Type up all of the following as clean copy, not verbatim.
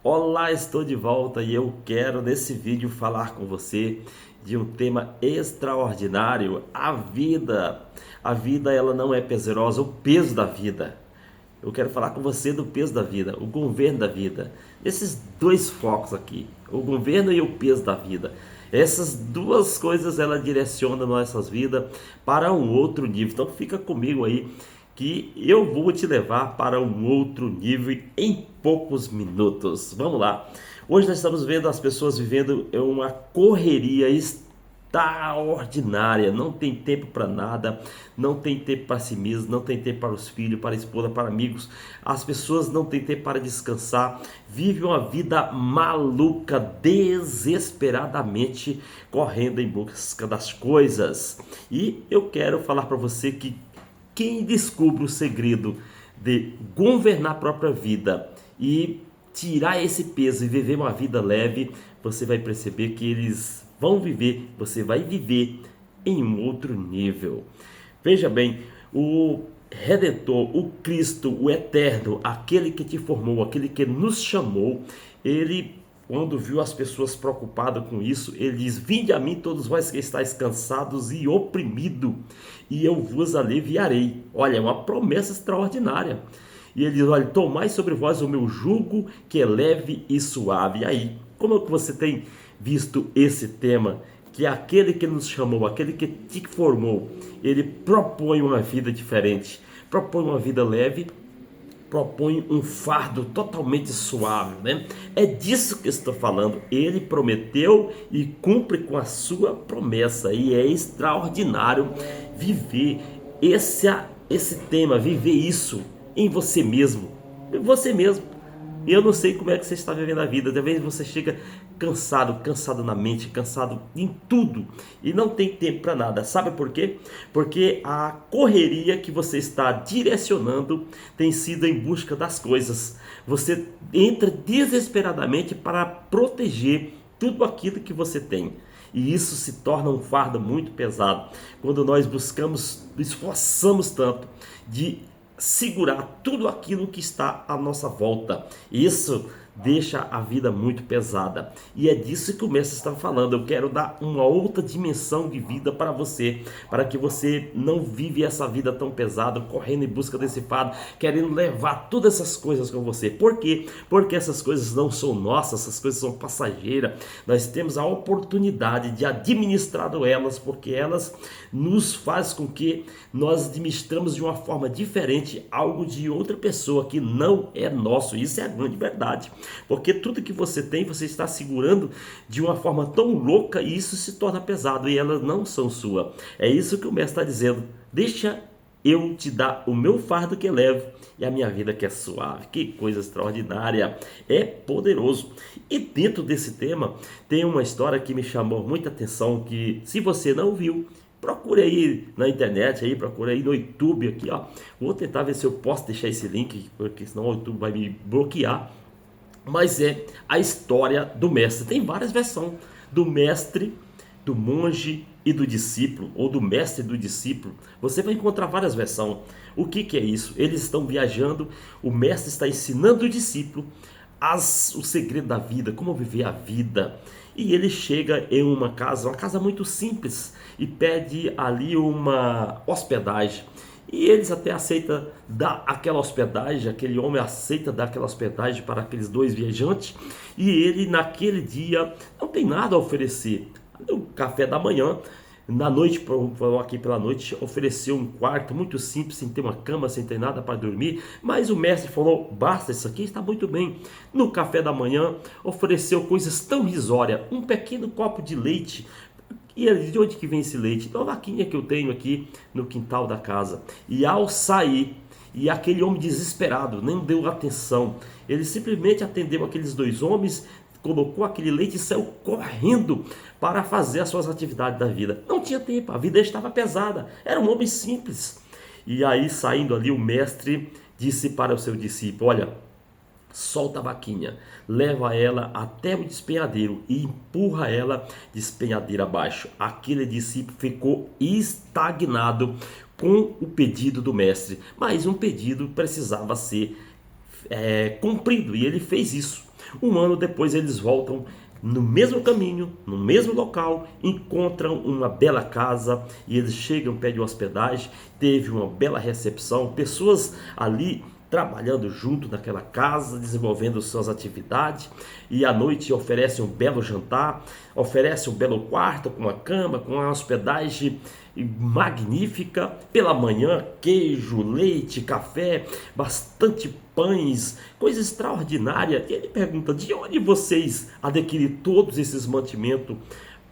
Olá, estou de volta e eu quero nesse vídeo falar com você de um tema extraordinário, a vida. A vida ela não é prazerosa, o peso da vida. Eu quero falar com você do peso da vida, o governo da vida. Esses dois focos aqui, o governo e o peso da vida. Essas duas coisas ela direciona nossas vidas para um outro nível. Então fica comigo aí que eu vou te levar para um outro nível em poucos minutos. Vamos lá. Hoje nós estamos vendo as pessoas vivendo uma correria extraordinária, não tem tempo para nada, não tem tempo para si mesmo, não tem tempo para os filhos, para a esposa, para amigos. As pessoas não têm tempo para descansar, vivem uma vida maluca, desesperadamente correndo em busca das coisas. E eu quero falar para você que quem descobre o segredo de governar a própria vida e tirar esse peso e viver uma vida leve, você vai perceber que eles vão viver, você vai viver em um outro nível. Veja bem, o Redentor, o Cristo, o Eterno, aquele que te formou, aquele que nos chamou, ele, quando viu as pessoas preocupadas com isso, ele diz: vinde a mim todos vós que estáis cansados e oprimidos, e eu vos aliviarei. Olha, é uma promessa extraordinária. E ele diz: olha, tomai sobre vós o meu jugo, que é leve e suave. E aí, como é que você tem visto esse tema? Que aquele que nos chamou, aquele que te formou, ele propõe uma vida diferente, propõe uma vida leve, propõe um fardo totalmente suave, né? É disso que eu estou falando. Ele prometeu e cumpre com a sua promessa, e é extraordinário viver esse tema, viver isso em você mesmo, em você mesmo. E eu não sei como é que você está vivendo a vida. Talvez você chega cansado na mente, cansado em tudo e não tem tempo para nada. Sabe por quê? Porque a correria que você está direcionando tem sido em busca das coisas. Você entra desesperadamente para proteger tudo aquilo que você tem. E isso se torna um fardo muito pesado quando nós buscamos, esforçamos tanto de segurar tudo aquilo que está à nossa volta. Isso deixa a vida muito pesada. E é disso que o mestre está falando. Eu quero dar uma outra dimensão de vida para você, para que você não vive essa vida tão pesada, correndo em busca desse fardo, querendo levar todas essas coisas com você. Por quê? Porque essas coisas não são nossas, essas coisas são passageiras. Nós temos a oportunidade de administrar elas, porque elas nos faz com que nós administramos de uma forma diferente algo de outra pessoa que não é nosso. Isso é a grande verdade. Porque tudo que você tem, você está segurando de uma forma tão louca e isso se torna pesado e elas não são suas. É isso que o mestre está dizendo. Deixa eu te dar o meu fardo que levo e a minha vida que é suave. Que coisa extraordinária. É poderoso. E dentro desse tema tem uma história que me chamou muita atenção, que se você não viu, procure aí na internet, aí, procure aí no YouTube aqui, ó. Vou tentar ver se eu posso deixar esse link, porque senão o YouTube vai me bloquear. Mas é a história do mestre. Tem várias versões do mestre, do monge e do discípulo, ou do mestre e do discípulo. Você vai encontrar várias versões. O que é isso? Eles estão viajando, o mestre está ensinando o discípulo o segredo da vida, como viver a vida. E ele chega em uma casa muito simples, e pede ali uma hospedagem. E eles até aceitam dar aquela hospedagem, aquele homem aceita dar aquela hospedagem para aqueles dois viajantes. E ele naquele dia não tem nada a oferecer. No café da manhã, na noite, aqui pela noite, ofereceu um quarto muito simples, sem ter uma cama, sem ter nada para dormir. Mas o mestre falou: basta, isso aqui está muito bem. No café da manhã, ofereceu coisas tão risórias, um pequeno copo de leite. E ele: de onde que vem esse leite? Da vaquinha que eu tenho aqui no quintal da casa. E ao sair, e aquele homem desesperado, nem deu atenção, ele simplesmente atendeu aqueles dois homens, colocou aquele leite e saiu correndo para fazer as suas atividades da vida. Não tinha tempo, a vida estava pesada, era um homem simples. E aí, saindo ali, o mestre disse para o seu discípulo: olha, solta a vaquinha, leva ela até o despenhadeiro e empurra ela despenhadeira abaixo. Aquele discípulo ficou estagnado com o pedido do mestre, mas um pedido precisava ser cumprido, e ele fez isso. Um ano depois eles voltam no mesmo caminho, no mesmo local, encontram uma bela casa e eles chegam, pedem hospedagem, teve uma bela recepção, pessoas ali trabalhando junto naquela casa, desenvolvendo suas atividades, e à noite oferecem um belo jantar, oferecem um belo quarto com uma cama, com uma hospedagem magnífica. Pela manhã, queijo, leite, café, bastante pães, coisa extraordinária. E ele pergunta: de onde vocês adquirem todos esses mantimentos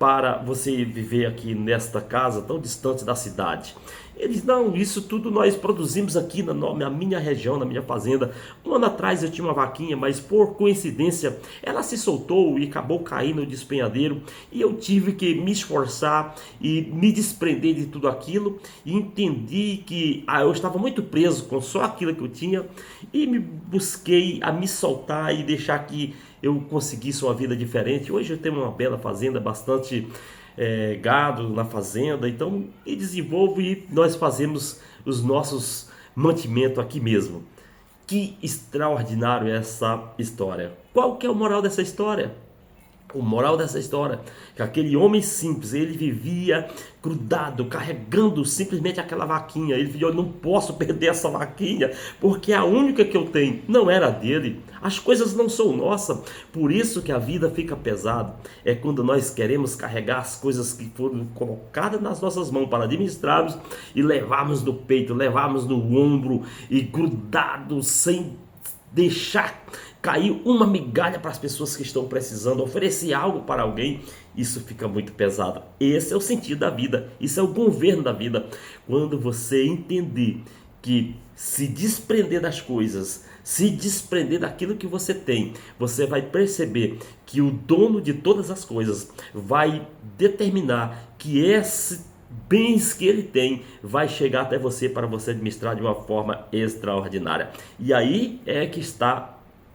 para você viver aqui nesta casa tão distante da cidade? Eles: não, isso tudo nós produzimos aqui na minha região, na minha fazenda. Um ano atrás eu tinha uma vaquinha, mas por coincidência ela se soltou e acabou caindo no despenhadeiro, e eu tive que me esforçar e me desprender de tudo aquilo, e entendi que eu estava muito preso com só aquilo que eu tinha, e me busquei a me soltar e deixar que eu conseguisse uma vida diferente. Hoje eu tenho uma bela fazenda, bastante gado na fazenda, então e desenvolvo, e nós fazemos os nossos mantimentos aqui mesmo. Que extraordinário é essa história. Qual que é o moral dessa história? O moral dessa história é que aquele homem simples, ele vivia grudado, carregando simplesmente aquela vaquinha. Ele viu: eu não posso perder essa vaquinha, porque a única que eu tenho não era dele. As coisas não são nossas, por isso que a vida fica pesada. É quando nós queremos carregar as coisas que foram colocadas nas nossas mãos para administrarmos e levarmos no peito, levarmos no ombro e grudados, sem deixar cair uma migalha para as pessoas que estão precisando, oferecer algo para alguém. Isso fica muito pesado. Esse é o sentido da vida, isso é o governo da vida. Quando você entender que se desprender das coisas, se desprender daquilo que você tem, você vai perceber que o dono de todas as coisas vai determinar que esses bens que ele tem vai chegar até você para você administrar de uma forma extraordinária. E aí é que está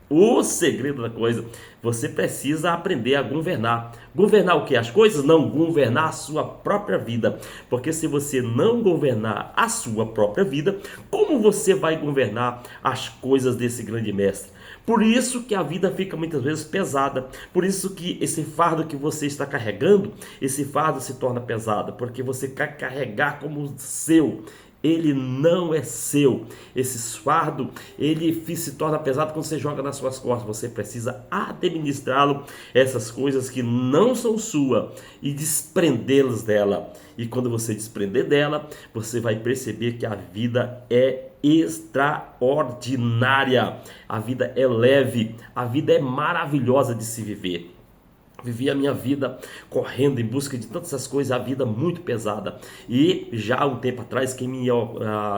o segredo da coisa. Você precisa aprender a governar. Governar o que? As coisas? Não, governar a sua própria vida. Porque se você não governar a sua própria vida, como você vai governar as coisas desse grande mestre? Por isso que a vida fica muitas vezes pesada. Por isso que esse fardo que você está carregando, esse fardo se torna pesado. Porque você quer carregar como seu. Ele não é seu. Esse fardo, ele se torna pesado quando você joga nas suas costas. Você precisa administrá-lo, essas coisas que não são suas, e desprendê-las dela. E quando você desprender dela, você vai perceber que a vida é extraordinária. A vida é leve, a vida é maravilhosa de se viver. Vivi a minha vida correndo em busca de tantas essas coisas, a vida muito pesada. E já há um tempo atrás, quem me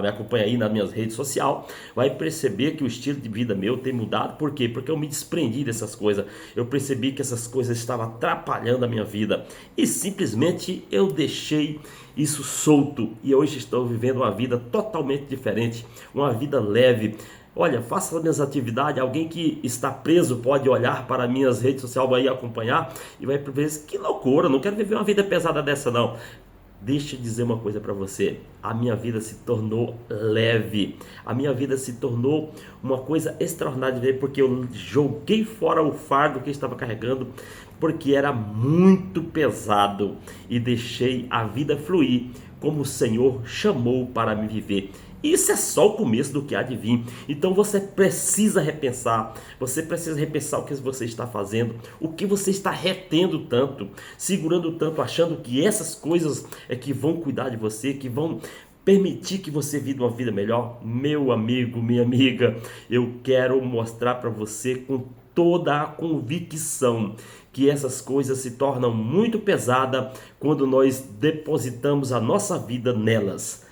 acompanha aí nas minhas redes sociais vai perceber que o estilo de vida meu tem mudado. Por quê? Porque eu me desprendi dessas coisas. Eu percebi que essas coisas estavam atrapalhando a minha vida e simplesmente eu deixei isso solto. E hoje estou vivendo uma vida totalmente diferente, uma vida leve. Olha, faça as minhas atividades. Alguém que está preso pode olhar para minhas redes sociais, vai acompanhar e vai pensar: que loucura, não quero viver uma vida pesada dessa não. Deixa eu dizer uma coisa para você: a minha vida se tornou leve, a minha vida se tornou uma coisa extraordinária, porque eu joguei fora o fardo que eu estava carregando, porque era muito pesado, e deixei a vida fluir como o Senhor chamou para me viver. Isso é só o começo do que há de vir. Então você precisa repensar. Você precisa repensar o que você está fazendo. O que você está retendo tanto, segurando tanto, achando que essas coisas é que vão cuidar de você, que vão permitir que você viva uma vida melhor. Meu amigo, minha amiga, eu quero mostrar para você com toda a convicção que essas coisas se tornam muito pesadas quando nós depositamos a nossa vida nelas.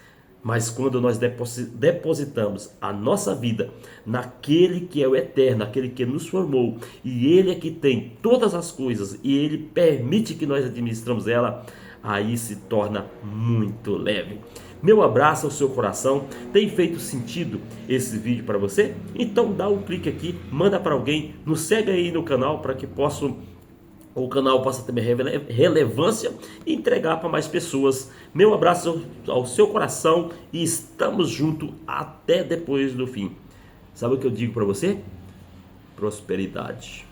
Mas quando nós depositamos a nossa vida naquele que é o eterno, aquele que nos formou, e ele é que tem todas as coisas, e ele permite que nós administramos ela, aí se torna muito leve. Meu abraço ao seu coração. Tem feito sentido esse vídeo para você? Então dá um clique aqui, manda para alguém, nos segue aí no canal para que o canal possa ter relevância e entregar para mais pessoas. Meu abraço ao seu coração e estamos juntos até depois do fim. Sabe o que eu digo para você? Prosperidade.